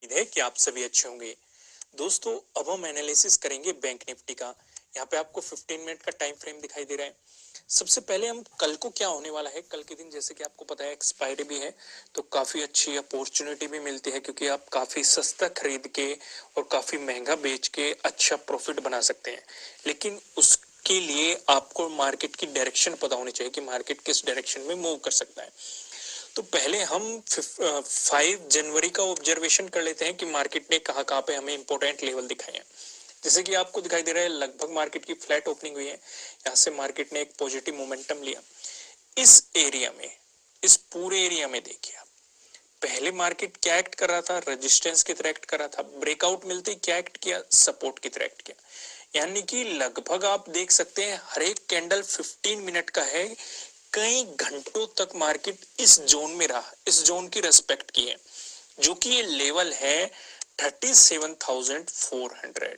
उम्मीद है कि आप सभी अच्छे होंगे। दोस्तों, अब हम एनालिसिस करेंगे बैंक निफ्टी का। यहाँ पे आपको 15 मिनट का टाइम फ्रेम दिखाई दे रहा है। सबसे पहले हम कल को क्या होने वाला है, कल के दिन जैसे कि आपको पता है एक्सपायरी भी है, तो काफी अच्छी अपॉर्चुनिटी भी मिलती है क्योंकि आप काफी सस्ता खरीद के और काफी महंगा बेच के अच्छा प्रॉफिट बना सकते हैं। लेकिन उसके लिए आपको मार्केट की डायरेक्शन पता होनी चाहिए कि मार्केट किस डायरेक्शन में मूव कर सकता है। तो पहले हम 5 जनवरी का ऑब्जर्वेशन कर लेते हैं कि मार्केट ने कहां कहां पे हमें इंपॉर्टेंट लेवल दिखाए हैं। जैसे कि आपको दिखाई दे रहा है लगभग मार्केट की फ्लैट ओपनिंग हुई है। यहां से मार्केट ने एक पॉजिटिव मोमेंटम लिया। इस एरिया में, इस पूरे एरिया में देखिए आप, पहले मार्केट क्या एक्ट कर रहा था, रेजिस्टेंस की तरह एक्ट कर रहा था। ब्रेकआउट मिलते ही क्या एक्ट किया, सपोर्ट की तरह एक्ट किया। यानी कि लगभग आप देख सकते हैं हर एक कैंडल 15 मिनट का है। कई घंटों तक मार्केट इस जोन में रहा, इस जोन की रेस्पेक्ट की है, जो कि ये लेवल है 37,400।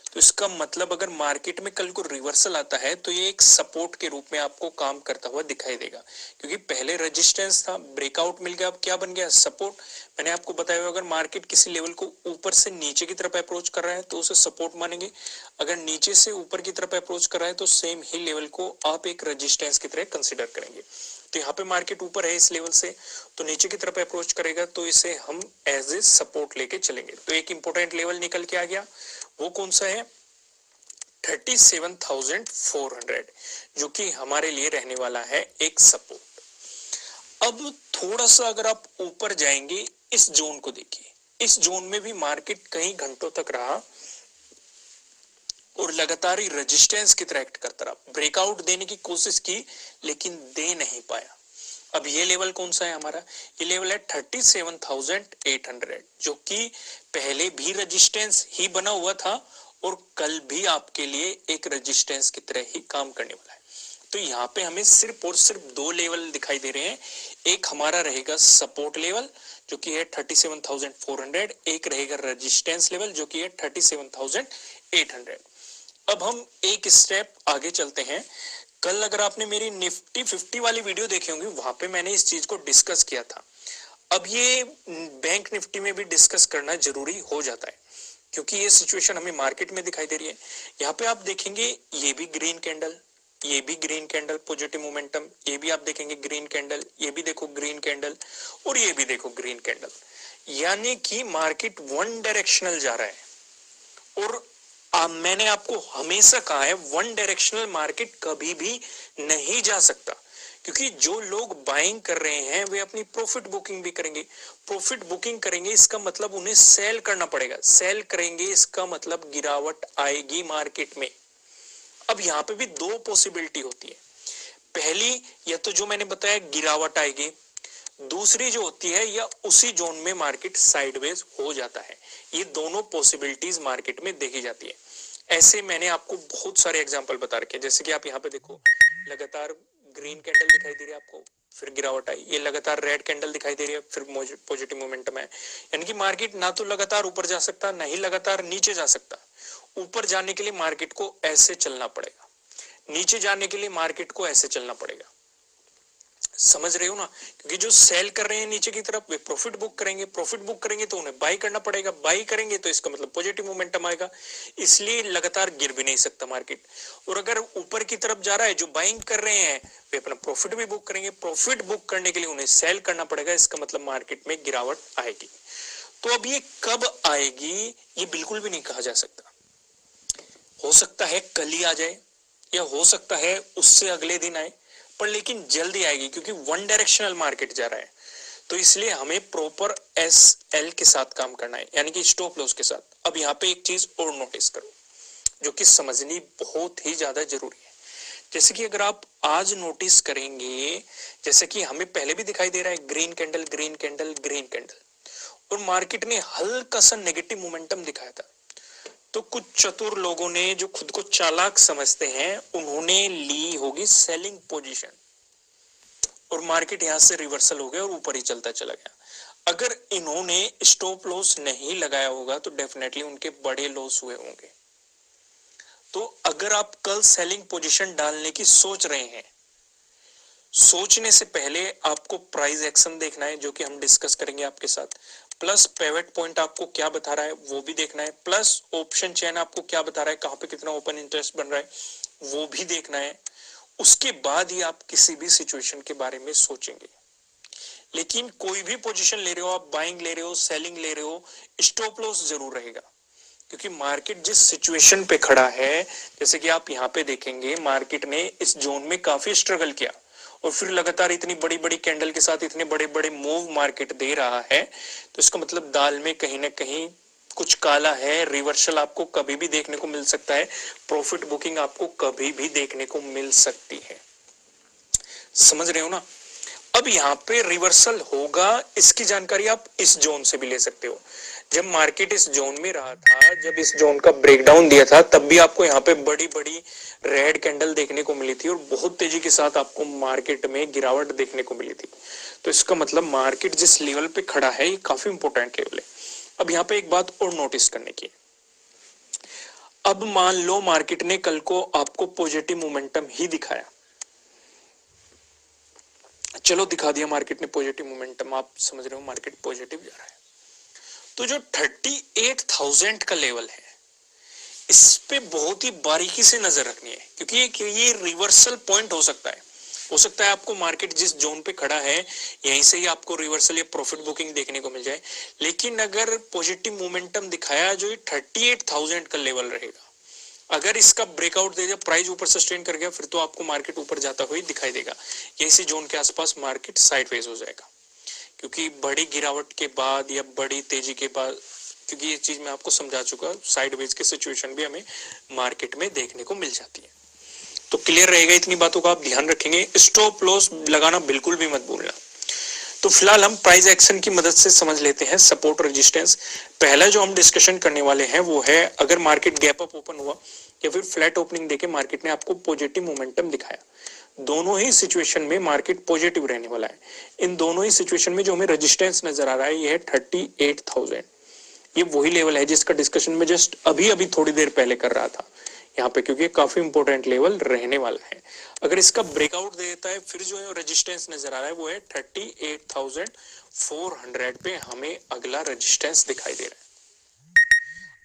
तो इसका मतलब अगर मार्केट में कल को रिवर्सल आता है तो ये एक सपोर्ट के रूप में आपको काम करता हुआ दिखाई देगा, क्योंकि पहले रेजिस्टेंस था, ब्रेकआउट मिल गया, अब क्या बन गया, सपोर्ट। मैंने आपको बताया अगर मार्केट किसी लेवल को ऊपर से नीचे की तरफ अप्रोच कर रहा है तो उसे सपोर्ट मानेंगे, अगर नीचे से ऊपर की तरफ अप्रोच कर रहा है तो सेम ही लेवल को आप एक रेजिस्टेंस की तरह कंसिडर करेंगे। तो यहाँ पे मार्केट ऊपर है इस लेवल से, तो नीचे की तरफ अप्रोच करेगा तो इसे हम एज ए सपोर्ट लेके चलेंगे। तो एक इंपॉर्टेंट लेवल निकल के आ गया, वो कौन सा है, 37,400, जो कि हमारे लिए रहने वाला है एक सपोर्ट। अब थोड़ा सा अगर आप ऊपर जाएंगे, इस जोन को देखिए, इस जोन में भी मार्केट कई घंटों तक रहा और लगातार ही रेजिस्टेंस की तरह एक्ट करता रहा, ब्रेकआउट देने की कोशिश की लेकिन दे नहीं पाया। अब ये लेवल कौन सा है हमारा, ये लेवल है 37,800, जो कि पहले भी रेजिस्टेंस ही बना हुआ था और कल भी आपके लिए एक रेजिस्टेंस की तरह ही काम करने वाला है। तो यहाँ पे हमें सिर्फ और सिर्फ दो लेवल दिखाई दे रहे हैं। एक हमारा रहेगा सपोर्ट लेवल जो कि है 37,400, एक रहेगा रेजिस्टेंस लेवल जो कि है 37,800। अब हम एक स्टेप आगे चलते हैं। कल अगर आपने मेरी निफ्टी 50 वाली वीडियो देखी होंगी, वहां पे मैंने इस चीज को डिस्कस किया था। अब ये बैंक निफ्टी में भी डिस्कस करना जरूरी हो जाता है क्योंकि ये सिचुएशन हमें मार्केट में दिखाई दे रही है। यहाँ पे आप देखेंगे ये भी ग्रीन कैंडल, ये भी ग्रीन कैंडल पॉजिटिव मोमेंटम, ये भी आप देखेंगे ग्रीन कैंडल, ये भी देखो ग्रीन कैंडल और ये भी देखो ग्रीन कैंडल। यानी कि मार्केट वन डायरेक्शनल जा रहा है। और मैंने आपको हमेशा कहा है वन डायरेक्शनल मार्केट कभी भी नहीं जा सकता, क्योंकि जो लोग बाइंग कर रहे हैं वे अपनी प्रॉफिट बुकिंग भी करेंगे। प्रॉफिट बुकिंग करेंगे इसका मतलब उन्हें सेल करना पड़ेगा, सेल करेंगे इसका मतलब गिरावट आएगी मार्केट में। अब यहाँ पे भी दो पॉसिबिलिटी होती है, पहली या तो जो मैंने बताया गिरावट आएगी, दूसरी जो होती है या उसी जोन में मार्केट साइडवेज हो जाता है। ये दोनों पॉसिबिलिटीज मार्केट में देखी जाती है। ऐसे मैंने आपको बहुत सारे एग्जांपल बता रखे हैं, जैसे कि आप यहाँ पे देखो लगातार ग्रीन कैंडल दिखाई दे रही है आपको, फिर गिरावट आई, ये लगातार रेड कैंडल दिखाई दे रही है, फिर पॉजिटिव मोमेंटम है। यानी कि मार्केट ना तो लगातार ऊपर जा सकता, ना ही लगातार नीचे जा सकता। ऊपर जाने के लिए मार्केट को ऐसे चलना पड़ेगा, नीचे जाने के लिए मार्केट को ऐसे चलना पड़ेगा। समझ रहे हो ना, क्योंकि जो सेल कर रहे हैं नीचे की तरफ वे प्रॉफिट बुक करेंगे, प्रॉफिट बुक करेंगे तो उन्हें बाई करना पड़ेगा, बाई करेंगे तो इसका मतलब पॉजिटिव मोमेंटम आएगा, इसलिए लगातार गिर भी नहीं सकता मार्केट। और अगर ऊपर की तरफ जा रहा है, जो बाइंग कर रहे हैं वे अपना प्रॉफिट भी बुक करेंगे, प्रॉफिट बुक करने के लिए उन्हें सेल करना पड़ेगा, इसका मतलब मार्केट में गिरावट आएगी। तो अब ये कब आएगी ये बिल्कुल भी नहीं कहा जा सकता। हो सकता है कल ही आ जाए या हो सकता है उससे अगले दिन आए, पर लेकिन जल्दी आएगी क्योंकि वन डायरेक्शनल मार्केट जा रहा है। तो इसलिए हमें प्रॉपर एस एल के साथ काम करना है, यानी कि स्टॉप लॉस के साथ। अब यहाँ पे एक चीज और नोटिस करो जो कि समझनी बहुत ही ज्यादा जरूरी है। जैसे कि अगर आप आज नोटिस करेंगे, जैसे कि हमें पहले भी दिखाई दे रहा है green candle green candle green candle, और मार्केट ने हल्का सा नेगेटिव मोमेंटम दिखाया था। तो कुछ चतुर लोगों ने जो खुद को चालाक समझते हैं उन्होंने ली होगी सेलिंग पोजीशन और मार्केट यहां से रिवर्सल हो गया और ऊपर ही चलता चला गया। अगर इन्होंने स्टॉप लॉस नहीं लगाया होगा तो डेफिनेटली उनके बड़े लॉस हुए होंगे। तो अगर आप कल सेलिंग पोजीशन डालने की सोच रहे हैं, सोचने से पहले आपको प्राइस एक्शन देखना है, जो कि हम डिस्कस करेंगे आपके साथ। प्लस पेवेट पॉइंट आपको क्या बता रहा है वो भी देखना है, प्लस ऑप्शन चेन आपको क्या बता रहा है, कहां पे कितना ओपन इंटरेस्ट बन रहा है वो भी देखना है। उसके बाद ही आप किसी भी सिचुएशन के बारे में सोचेंगे। लेकिन कोई भी पोजीशन ले रहे हो आप, बाइंग ले रहे हो, सेलिंग ले रहे हो, स्टॉप लॉस जरूर रहेगा, क्योंकि मार्केट जिस सिचुएशन पे खड़ा है, जैसे कि आप यहाँ पे देखेंगे मार्केट ने इस जोन में काफी स्ट्रगल किया और फिर लगातार इतनी बड़ी बड़ी कैंडल के साथ इतने बड़े बड़े मूव मार्केट दे रहा है, तो इसका मतलब दाल में कहीं ना कहीं कुछ काला है। रिवर्सल आपको कभी भी देखने को मिल सकता है, प्रॉफिट बुकिंग आपको कभी भी देखने को मिल सकती है। समझ रहे हो ना? अब यहाँ पे रिवर्सल होगा, इसकी जानकारी आप इस जोन से भी ले सकते हो। जब मार्केट इस जोन में रहा था, जब इस जोन का ब्रेकडाउन दिया था, तब भी आपको यहाँ पे बड़ी बड़ी रेड कैंडल देखने को मिली थी और बहुत तेजी के साथ आपको मार्केट में गिरावट देखने को मिली थी। तो इसका मतलब मार्केट जिस लेवल पे खड़ा है ये काफी इंपॉर्टेंट लेवल है। अब यहाँ पे एक बात और नोटिस करने की, अब मान लो मार्केट ने कल को आपको पॉजिटिव मोमेंटम ही दिखाया, चलो दिखा दिया मार्केट ने पॉजिटिव मोमेंटम, आप समझ रहे हो मार्केट पॉजिटिव जा रहा है, तो जो 38,000 का लेवल है इस पे बहुत ही बारीकी से नजर रखनी है, क्योंकि ये रिवर्सल पॉइंट हो सकता है आपको मार्केट जिस जोन पे खड़ा है यहीं से ही आपको रिवर्सल या प्रॉफिट बुकिंग देखने को मिल जाए। लेकिन अगर पॉजिटिव मोमेंटम दिखाया, जो 38,000 का लेवल रहेगा, अगर इसका ब्रेकआउट दे दिया, प्राइस ऊपर सस्टेन कर गया, फिर तो आपको मार्केट ऊपर जाता हुआ दिखाई देगा। यहीं से जोन के आसपास मार्केट साइडवेज हो जाएगा, क्योंकि बड़ी गिरावट के बाद या बड़ी तेजी के बाद, क्योंकि ये चीज मैं आपको समझा चुका, साइडवेज के सिचुएशन भी हमें मार्केट में देखने को मिल जाती है। तो क्लियर रहेगा, इतनी बातों का आप ध्यान रखेंगे। स्टॉप लॉस लगाना बिल्कुल भी मत भूलना। तो फिलहाल हम प्राइस एक्शन की मदद से समझ लेते हैं सपोर्ट रेजिस्टेंस। पहला जो हम डिस्कशन करने वाले हैं वो है, अगर मार्केट गैप अप ओपन हुआ या फिर फ्लैट ओपनिंग देके मार्केट ने आपको पॉजिटिव मोमेंटम दिखाया, दोनों ही सिचुएशन में मार्केट पॉजिटिव रहने वाला है। इन दोनों ही सिचुएशन में जो हमें रेजिस्टेंस नजर आ रहा है ये है 38,000। ये वही लेवल है जिसका डिस्कशन में जस्ट अभी थोड़ी देर पहले कर रहा था यहाँ पे, क्योंकि काफी इंपॉर्टेंट लेवल रहने वाला है। अगर इसका ब्रेकआउट दे देता है, फिर जो है रेजिस्टेंस नजर आ रहा है वो है 38,400 पे हमें अगला रेजिस्टेंस दिखाई दे रहा है।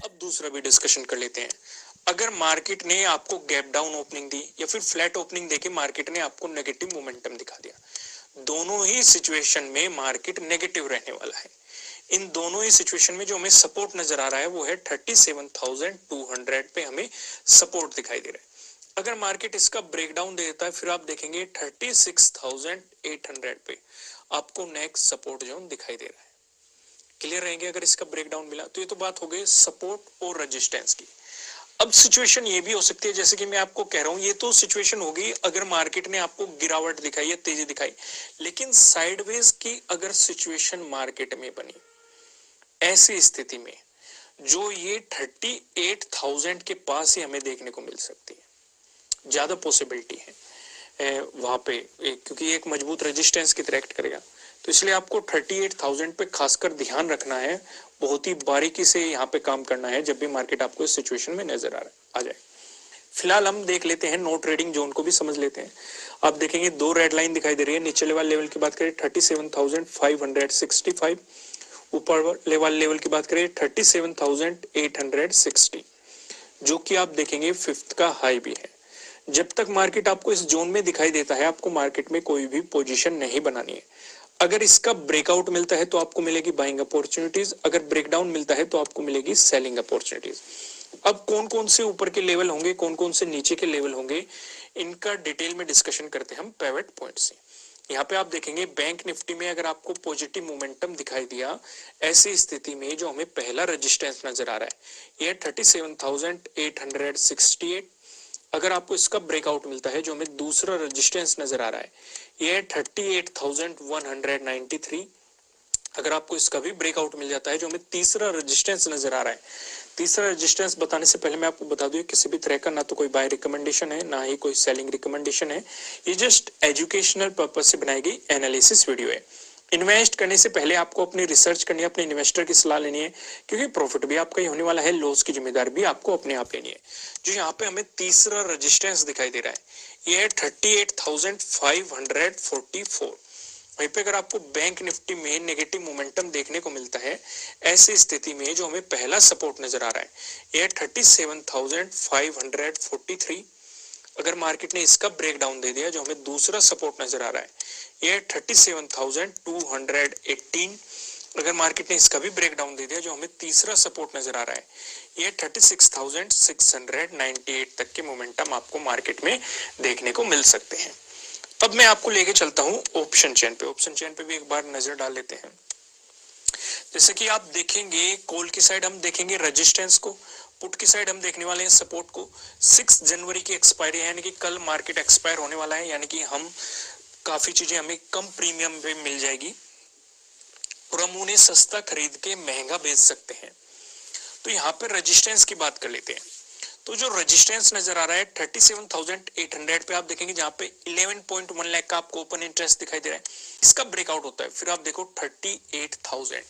अब दूसरा भी डिस्कशन कर लेते हैं। अगर मार्केट ने आपको गैप डाउन ओपनिंग दी या फिर फ्लैट ओपनिंग देके मार्केट ने आपको नेगेटिव मोमेंटम दिखा दिया, दोनों ही सिचुएशन में मार्केट नेगेटिव रहने वाला है। इन दोनों ही सिचुएशन में जो हमें सपोर्ट नजर आ रहा है वो है 37,200 पे हमें सपोर्ट दिखाई दे रहा है। अगर मार्केट इसका ब्रेकडाउन दे देता है, फिर आप देखेंगे 36,800 पे आपको नेक्स्ट सपोर्ट जोन दिखाई दे रहा है। क्लियर रहेंगे? अगर इसका ब्रेकडाउन मिला तो ये तो बात हो गई सपोर्ट और रेजिस्टेंस की। अब सिचुएशन ये भी हो सकती है, जैसे कि मैं आपको कह रहा हूं, ये तो सिचुएशन होगी अगर मार्केट ने आपको गिरावट दिखाई या तेजी दिखाई, लेकिन साइडवेज की अगर सिचुएशन मार्केट में बनी, ऐसी स्थिति में जो ये 38,000 के पास ही हमें देखने को मिल सकती है, ज्यादा पॉसिबिलिटी है वहां पे, क्योंकि एक मजबूत रेजिस्टेंस की तरह एक्ट करेगा। तो इसलिए आपको 38,000 पे खासकर ध्यान रखना है, बहुत ही बारीकी से यहाँ पे काम करना है जब भी मार्केट आपको इस सिचुएशन में नजर आ जाए। फिलहाल हम देख लेते हैं नो ट्रेडिंग जोन को भी समझ लेते हैं। आप देखेंगे दो रेड लाइन दिखाई दे रही है। नीचे वाले लेवल की बात करें 37,565, ऊपर वाले लेवल की बात करें 37,860, जो कि आप देखेंगे फिफ्थ का हाई भी है। जब तक मार्केट आपको इस जोन में दिखाई देता है, आपको मार्केट में कोई भी पोजीशन नहीं बनानी है। अगर इसका ब्रेकआउट मिलता है तो आपको मिलेगी बाइंग अपॉर्चुनिटीज, अगर ब्रेकडाउन मिलता है तो आपको मिलेगी सेलिंग अपॉर्चुनिटीज। अब कौन कौन से ऊपर के लेवल होंगे, कौन कौन से नीचे के लेवल होंगे, इनका डिटेल में डिस्कशन करते हैं हम पिवट पॉइंट से। यहाँ पे आप देखेंगे बैंक निफ्टी में अगर आपको पॉजिटिव मोमेंटम दिखाई दिया, ऐसी स्थिति में जो हमें पहला रेजिस्टेंस नजर आ रहा है ये 37,868। अगर आपको इसका ब्रेकआउट मिलता है, जो हमें दूसरा रेजिस्टेंस नजर आ रहा है ये 38,193। अगर आपको इसका भी ब्रेकआउट मिल जाता है, जो हमें तीसरा रेजिस्टेंस नजर आ रहा है, तीसरा रेजिस्टेंस बताने से पहले मैं आपको बता दूं किसी भी तरह का ना तो कोई बाय रिकमेंडेशन है ना ही कोई सेलिंग रिकमेंडेशन है, ये जस्ट एजुकेशनल पर्पज से बनाई गई एनालिसिस वीडियो है। इन्वेस्ट करने से पहले आपको अपनी रिसर्च करनी है, अपने इन्वेस्टर की सलाह लेनी है, क्योंकि प्रॉफिट भी आपका ही होने वाला है, लॉस की जिम्मेदारी भी आपको अपने आप लेनी है। जो यहाँ पे हमें तीसरा रेजिस्टेंस दिखाई दे रहा है ये है 38,544। वहीं पे अगर आपको बैंक निफ्टी में नेगेटिव मोमेंटम देखने को मिलता है, ऐसी स्थिति में जो हमें पहला सपोर्ट नजर आ रहा है यह 37,543। अगर मार्केट ने इसका ब्रेकडाउन दे दिया, जो हमें दूसरा सपोर्ट नजर आ रहा है यह 37,218। अगर मार्केट ने इसका भी ब्रेकडाउन दे दिया, जो हमें तीसरा सपोर्ट नजर आ रहा है ये 36,698 तक के मोमेंटम आपको मार्केट में देखने को मिल सकते हैं। अब मैं आपको लेके चलता हूं ऑप्शन चेन पे। ऑप्शन चेन पे भी एक बार नजर डाल लेते हैं। जैसे कि आप देखेंगे कॉल की साइड हम देखेंगे रेजिस्टेंस को, पुट की साइड हम देखने वाले हैं सपोर्ट को। 6 जनवरी की एक्सपायरी है, यानी कि कल मार्केट एक्सपायर होने वाला है, यानी कि हम काफी चीजें हमें कम प्रीमियम पे मिल जाएगी और हम उन्हें सस्ता खरीद के महंगा बेच सकते हैं। तो यहाँ पे रेजिस्टेंस की बात कर लेते हैं। तो जो रेजिस्टेंस नजर आ रहा है 37,800 पे आप देखेंगे, जहां पे 11.1 लाख का आपको ओपन इंटरेस्ट दिखाई दे रहा है। इसका ब्रेकआउट होता है, फिर आप देखो 38,000,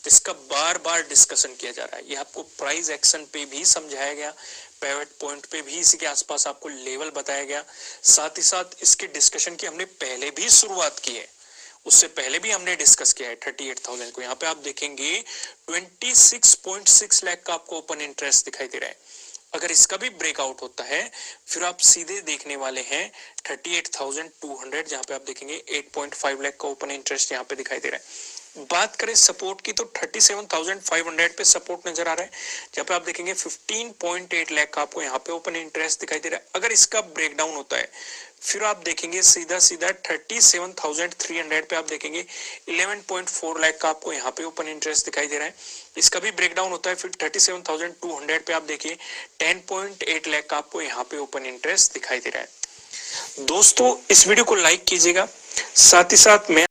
इसका बार बार डिस्कशन किया जा रहा है। ये आपको प्राइस एक्शन पे भी समझाया गया, पिवट पॉइंट पे भी इसी के आसपास आपको लेवल बताया गया। साथ ही साथ इसके डिस्कशन की हमने पहले भी शुरुआत की है, उससे पहले भी हमने डिस्कस किया है 38,000 को। यहाँ पे आप देखेंगे 26.6 लाख का आपको ओपन इंटरेस्ट दिखाई दे रहा है। अगर इसका भी ब्रेकआउट होता है, फिर आप सीधे देखने वाले हैं 38,200, जहां पे आप देखेंगे 8.5 लाख का ओपन इंटरेस्ट यहाँ पे दिखाई दे रहा है। बात करें सपोर्ट की, तो 37,500 पे सपोर्ट नजर आ रहा है, जहां पे आप देखेंगे 15.8 लाख का आपको यहाँ पे ओपन इंटरेस्ट दिखाई दे रहा है। अगर इसका ब्रेकडाउन होता है, फिर आप देखेंगे सीधा सीधा 37,300 पे आप देखेंगे 11.4 लाख का आपको यहाँ पे ओपन इंटरेस्ट दिखाई दे रहा है। इसका भी ब्रेकडाउन होता है, फिर 37,200 पे आप देखिए 10.8 लाख का आपको यहाँ पे ओपन इंटरेस्ट दिखाई दे रहा है। दोस्तों, इस वीडियो को लाइक कीजिएगा, साथ ही साथ मैं